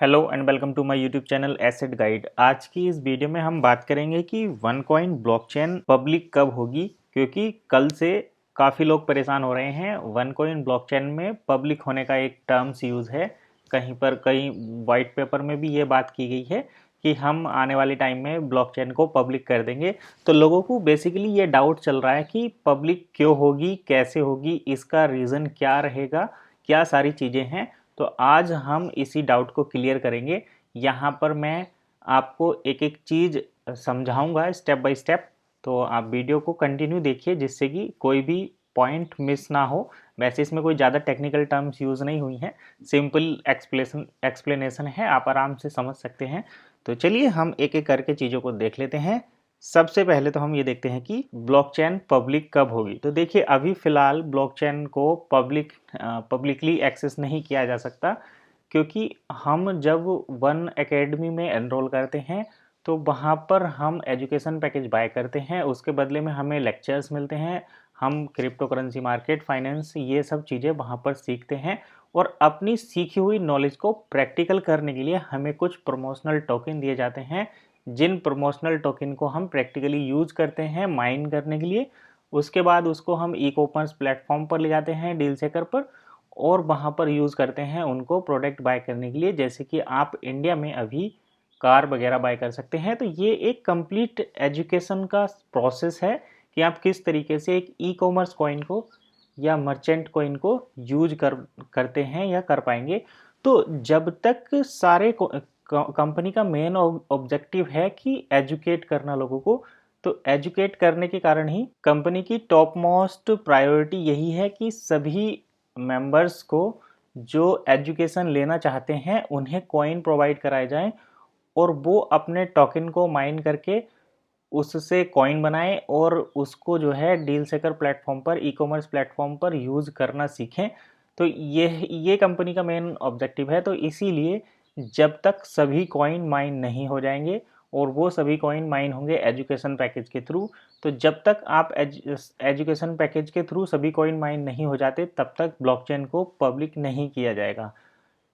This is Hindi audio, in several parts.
Hello and welcome to my YouTube channel asset guide. आज की इस वीडियो में हम बात करेंगे कि वन कॉइन ब्लॉकचेन पब्लिक कब होगी, क्योंकि कल से काफ़ी लोग परेशान हो रहे हैं। वन कॉइन ब्लॉकचेन में पब्लिक होने का एक टर्म्स यूज़ है, कहीं वाइट पेपर में भी ये बात की गई है कि हम आने वाले टाइम में ब्लॉकचेन को पब्लिक कर देंगे। तो लोगों को बेसिकली ये डाउट चल रहा है कि पब्लिक क्यों होगी, कैसे होगी, इसका रीज़न क्या रहेगा, क्या सारी चीज़ें हैं। तो आज हम इसी डाउट को क्लियर करेंगे। यहाँ पर मैं आपको एक एक चीज़ समझाऊंगा स्टेप बाय स्टेप, तो आप वीडियो को कंटिन्यू देखिए जिससे कि कोई भी पॉइंट मिस ना हो। वैसे इसमें कोई ज़्यादा टेक्निकल टर्म्स यूज़ नहीं हुई हैं, सिंपल एक्सप्लेनेशन है, आप आराम से समझ सकते हैं। तो चलिए हम एक एक करके चीज़ों को देख लेते हैं। सबसे पहले तो हम ये देखते हैं कि ब्लॉकचेन पब्लिक कब होगी। तो देखिए अभी फ़िलहाल ब्लॉकचेन को पब्लिकली एक्सेस नहीं किया जा सकता, क्योंकि हम जब वन एकेडमी में एनरोल करते हैं तो वहाँ पर हम एजुकेशन पैकेज बाय करते हैं, उसके बदले में हमें लेक्चर्स मिलते हैं, हम क्रिप्टो करेंसी मार्केट, फाइनेंस, ये सब चीज़ें वहाँ पर सीखते हैं। और अपनी सीखी हुई नॉलेज को प्रैक्टिकल करने के लिए हमें कुछ प्रमोशनल टोकन दिए जाते हैं, जिन प्रमोशनल टोकन को हम प्रैक्टिकली यूज़ करते हैं माइन करने के लिए। उसके बाद उसको हम ई कॉमर्स प्लेटफॉर्म पर ले जाते हैं, डील सेकर पर, और वहाँ पर यूज़ करते हैं उनको प्रोडक्ट बाय करने के लिए। जैसे कि आप इंडिया में अभी कार वगैरह बाय कर सकते हैं। तो ये एक कंप्लीट एजुकेशन का प्रोसेस है कि आप किस तरीके से एक ई कॉमर्स कॉइन को या मर्चेंट कॉइन को यूज करते हैं या कर पाएंगे। तो जब तक सारे कंपनी का मेन ऑब्जेक्टिव है कि एजुकेट करना लोगों को, तो एजुकेट करने के कारण ही कंपनी की टॉप मोस्ट प्रायोरिटी यही है कि सभी मेंबर्स को जो एजुकेशन लेना चाहते हैं उन्हें कॉइन प्रोवाइड कराए जाएं, और वो अपने टोकन को माइन करके उससे कॉइन बनाएं और उसको जो है डील सेकर प्लेटफॉर्म पर, ई कॉमर्स प्लेटफॉर्म पर यूज़ करना सीखें। तो ये कंपनी का मेन ऑब्जेक्टिव है। तो इसीलिए जब तक सभी कॉइन माइन नहीं हो जाएंगे, और वो सभी कॉइन माइन होंगे एजुकेशन पैकेज के थ्रू, तो जब तक आप एजुकेशन पैकेज के थ्रू सभी कॉइन माइन नहीं हो जाते तब तक ब्लॉकचेन को पब्लिक नहीं किया जाएगा।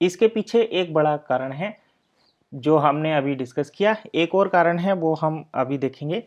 इसके पीछे एक बड़ा कारण है जो हमने अभी डिस्कस किया। एक और कारण है वो हम अभी देखेंगे।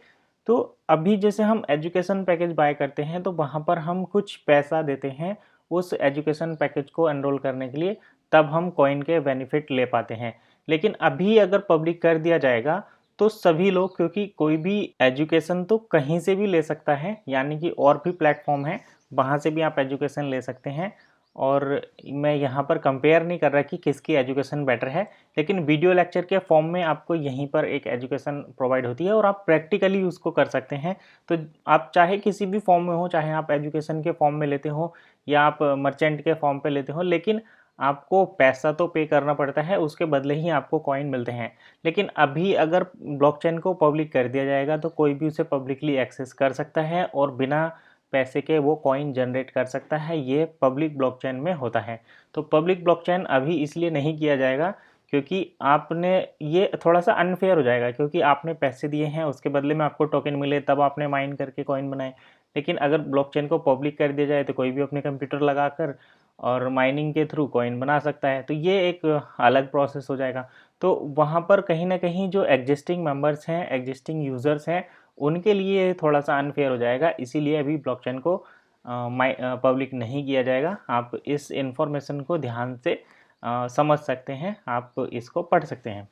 तो अभी जैसे हम एजुकेशन पैकेज बाय करते हैं तो वहाँ पर हम कुछ पैसा देते हैं उस एजुकेशन पैकेज को एनरोल करने के लिए, तब हम कॉइन के बेनिफिट ले पाते हैं। लेकिन अभी अगर पब्लिक कर दिया जाएगा तो सभी लोग, क्योंकि कोई भी एजुकेशन तो कहीं से भी ले सकता है, यानी कि और भी प्लेटफॉर्म है वहाँ से भी आप एजुकेशन ले सकते हैं। और मैं यहाँ पर कंपेयर नहीं कर रहा कि किसकी एजुकेशन बेटर है, लेकिन वीडियो लेक्चर के फॉर्म में आपको यहीं पर एक एजुकेशन प्रोवाइड होती है और आप प्रैक्टिकली उसको कर सकते हैं। तो आप चाहे किसी भी फॉर्म में हो, चाहे आप एजुकेशन के फॉर्म में लेते हो या आप मर्चेंट के फॉर्म पे लेते हो, लेकिन आपको पैसा तो पे करना पड़ता है, उसके बदले ही आपको कॉइन मिलते हैं। लेकिन अभी अगर ब्लॉकचेन को पब्लिक कर दिया जाएगा तो कोई भी उसे पब्लिकली एक्सेस कर सकता है और बिना पैसे के वो कॉइन जनरेट कर सकता है। ये पब्लिक ब्लॉकचेन में होता है। तो पब्लिक ब्लॉकचेन अभी इसलिए नहीं किया जाएगा क्योंकि आपने, ये थोड़ा सा अनफेयर हो जाएगा, क्योंकि आपने पैसे दिए हैं, उसके बदले में आपको टोकन मिले, तब आपने माइन करके कॉइन बनाए। लेकिन अगर ब्लॉकचेन को पब्लिक कर दिया जाए तो कोई भी अपने कंप्यूटर लगाकर और माइनिंग के थ्रू कॉइन बना सकता है। तो ये एक अलग प्रोसेस हो जाएगा। तो वहाँ पर कहीं ना कहीं जो एग्जिस्टिंग मेंबर्स हैं, एग्जिस्टिंग यूज़र्स हैं, उनके लिए थोड़ा सा अनफेयर हो जाएगा। इसीलिए अभी ब्लॉकचेन को पब्लिक नहीं किया जाएगा। आप इस इंफॉर्मेशन को ध्यान से समझ सकते हैं, आप इसको पढ़ सकते हैं।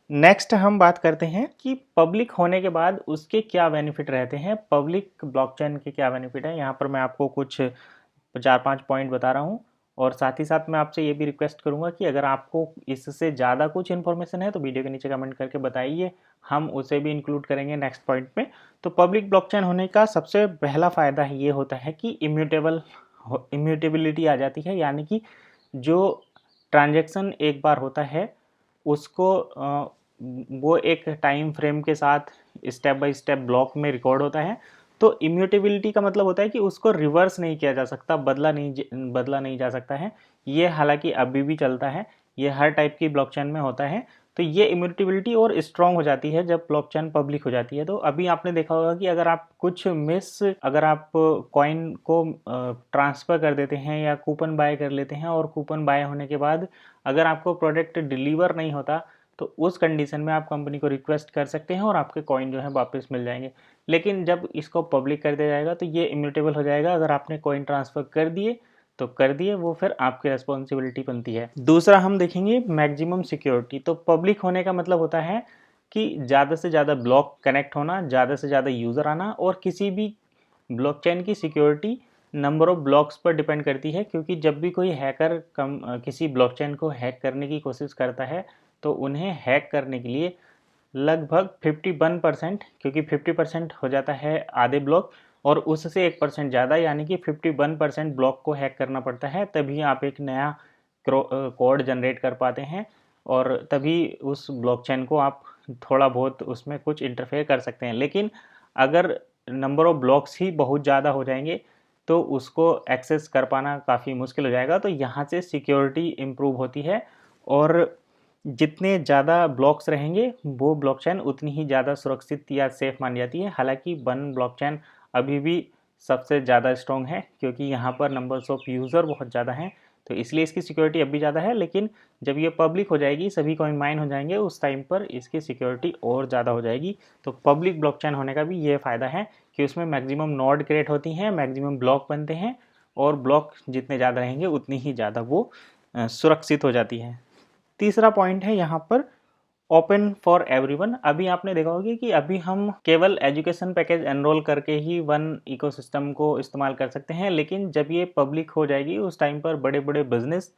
नेक्स्ट हम बात करते हैं कि पब्लिक होने के बाद उसके क्या बेनिफिट रहते हैं, पब्लिक ब्लॉकचेन के क्या बेनिफिट है। यहाँ पर मैं आपको कुछ 4-5 पॉइंट बता रहा हूँ, और साथ ही साथ मैं आपसे ये भी रिक्वेस्ट करूँगा कि अगर आपको इससे ज़्यादा कुछ इन्फॉर्मेशन है तो वीडियो के नीचे कमेंट करके बताइए, हम उसे भी इंक्लूड करेंगे नेक्स्ट पॉइंट में। तो पब्लिक ब्लॉकचेन होने का सबसे पहला फ़ायदा ये होता है कि इम्यूटेबिलिटी आ जाती है, यानी कि जो ट्रांजैक्शन एक बार होता है उसको वो एक टाइम फ्रेम के साथ स्टेप बाय स्टेप ब्लॉक में रिकॉर्ड होता है। तो इम्यूटेबिलिटी का मतलब होता है कि उसको रिवर्स नहीं किया जा सकता, बदला नहीं जा सकता है। ये हालांकि अभी भी चलता है, ये हर टाइप की ब्लॉकचेन में होता है। तो ये इम्यूटेबिलिटी और स्ट्रॉन्ग हो जाती है जब ब्लॉकचेन पब्लिक हो जाती है। तो अभी आपने देखा होगा कि अगर आप कॉइन को ट्रांसफ़र कर देते हैं या कूपन बाय कर लेते हैं और कूपन बाय होने के बाद अगर आपको प्रोडक्ट डिलीवर नहीं होता तो उस कंडीशन में आप कंपनी को रिक्वेस्ट कर सकते हैं और आपके कॉइन जो है वापस मिल जाएंगे। लेकिन जब इसको पब्लिक कर दिया जाएगा तो ये इम्यूटेबल हो जाएगा। अगर आपने कॉइन ट्रांसफ़र कर दिए तो कर दिए, वो फिर आपकी रिस्पॉन्सिबिलिटी बनती है। दूसरा हम देखेंगे मैक्सिमम सिक्योरिटी। तो पब्लिक होने का मतलब होता है कि ज़्यादा से ज़्यादा ब्लॉक कनेक्ट होना, ज़्यादा से ज़्यादा यूज़र आना, और किसी भी ब्लॉकचेन की सिक्योरिटी नंबर ऑफ ब्लॉक्स पर डिपेंड करती है, क्योंकि जब भी कोई हैकर किसी ब्लॉकचेन को हैक करने की कोशिश करता है तो उन्हें हैक करने के लिए लगभग 51%, क्योंकि 50% हो जाता है आधे ब्लॉक, और उससे 1% ज़्यादा यानी कि 51% ब्लॉक को हैक करना पड़ता है, तभी आप एक नया कोड जनरेट कर पाते हैं और तभी उस ब्लॉकचेन को आप थोड़ा बहुत उसमें कुछ इंटरफेयर कर सकते हैं। लेकिन अगर नंबर ऑफ ब्लॉक्स ही बहुत ज़्यादा हो जाएंगे तो उसको एक्सेस कर पाना काफ़ी मुश्किल हो जाएगा। तो यहाँ से सिक्योरिटी इम्प्रूव होती है, और जितने ज़्यादा ब्लॉक्स रहेंगे वो ब्लॉकचेन उतनी ही ज़्यादा सुरक्षित या सेफ मानी जाती है। हालांकि वन ब्लॉकचेन अभी भी सबसे ज़्यादा स्ट्रॉन्ग है, क्योंकि यहाँ पर नंबर्स ऑफ यूज़र बहुत ज़्यादा हैं, तो इसलिए इसकी सिक्योरिटी अब भी ज़्यादा है। लेकिन जब ये पब्लिक हो जाएगी, सभी कॉइन माइन हो जाएंगे, उस टाइम पर इसकी सिक्योरिटी और ज़्यादा हो जाएगी। तो पब्लिक ब्लॉकचेन होने का भी ये फ़ायदा है कि उसमें मैक्सिमम नोड क्रिएट होती हैं, मैक्सिमम ब्लॉक बनते हैं, और ब्लॉक जितने ज़्यादा रहेंगे उतनी ही ज़्यादा वो सुरक्षित हो जाती है। तीसरा पॉइंट है यहाँ पर ओपन फॉर एवरीवन। अभी आपने देखा होगा कि अभी हम केवल एजुकेशन पैकेज एनरोल करके ही वन इकोसिस्टम को इस्तेमाल कर सकते हैं, लेकिन जब ये पब्लिक हो जाएगी उस टाइम पर बड़े बड़े बिजनेस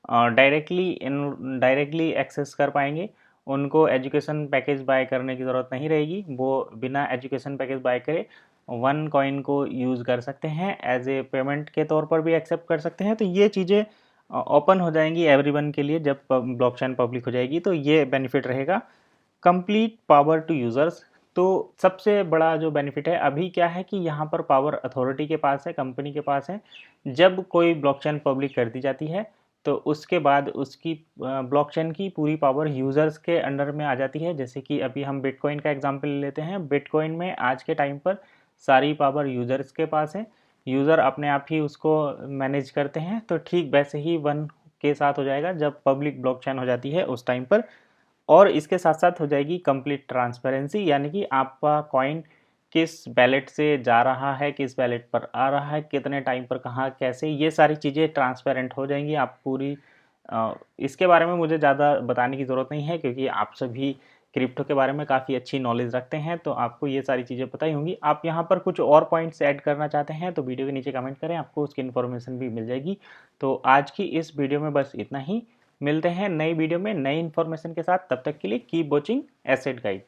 डायरेक्टली एक्सेस कर पाएंगे। उनको एजुकेशन पैकेज बाय करने की ज़रूरत नहीं रहेगी, वो बिना एजुकेशन पैकेज बाय करे वन कॉइन को यूज़ कर सकते हैं, एज ए पेमेंट के तौर पर भी एक्सेप्ट कर सकते हैं। तो ये चीज़ें ओपन हो जाएंगी एवरीवन के लिए जब ब्लॉकचेन पब्लिक हो जाएगी, तो ये बेनिफिट रहेगा। Complete power to users. तो सबसे बड़ा जो बेनिफिट है अभी क्या है कि यहाँ पर पावर अथॉरिटी के पास है, कंपनी के पास है। जब कोई ब्लॉकचेन पब्लिक कर दी जाती है तो उसके बाद उसकी ब्लॉकचेन की पूरी पावर यूज़र्स के अंडर में आ जाती है। जैसे कि अभी हम बिटकॉइन का एग्जांपल ले लेते हैं। बिटकॉइन में आज के टाइम पर सारी पावर यूज़र्स के पास है, यूज़र अपने आप ही उसको मैनेज करते हैं। तो ठीक वैसे ही वन के साथ हो जाएगा जब पब्लिक ब्लॉकचेन हो जाती है उस टाइम पर। और इसके साथ साथ हो जाएगी कंप्लीट ट्रांसपेरेंसी, यानी कि आपका कॉइन किस बैलेट से जा रहा है, किस बैलेट पर आ रहा है, कितने टाइम पर, कहाँ, कैसे, ये सारी चीज़ें ट्रांसपेरेंट हो जाएंगी। आप पूरी इसके बारे में मुझे ज़्यादा बताने की ज़रूरत नहीं है, क्योंकि आप सभी क्रिप्टो के बारे में काफ़ी अच्छी नॉलेज रखते हैं, तो आपको ये सारी चीज़ें पता ही होंगी। आप यहाँ पर कुछ और पॉइंट्स ऐड करना चाहते हैं तो वीडियो के नीचे कमेंट करें, आपको उसकी इन्फॉर्मेशन भी मिल जाएगी। तो आज की इस वीडियो में बस इतना ही। मिलते हैं नई वीडियो में नई इन्फॉर्मेशन के साथ, तब तक के लिए कीप वॉचिंग एसेट गाइड।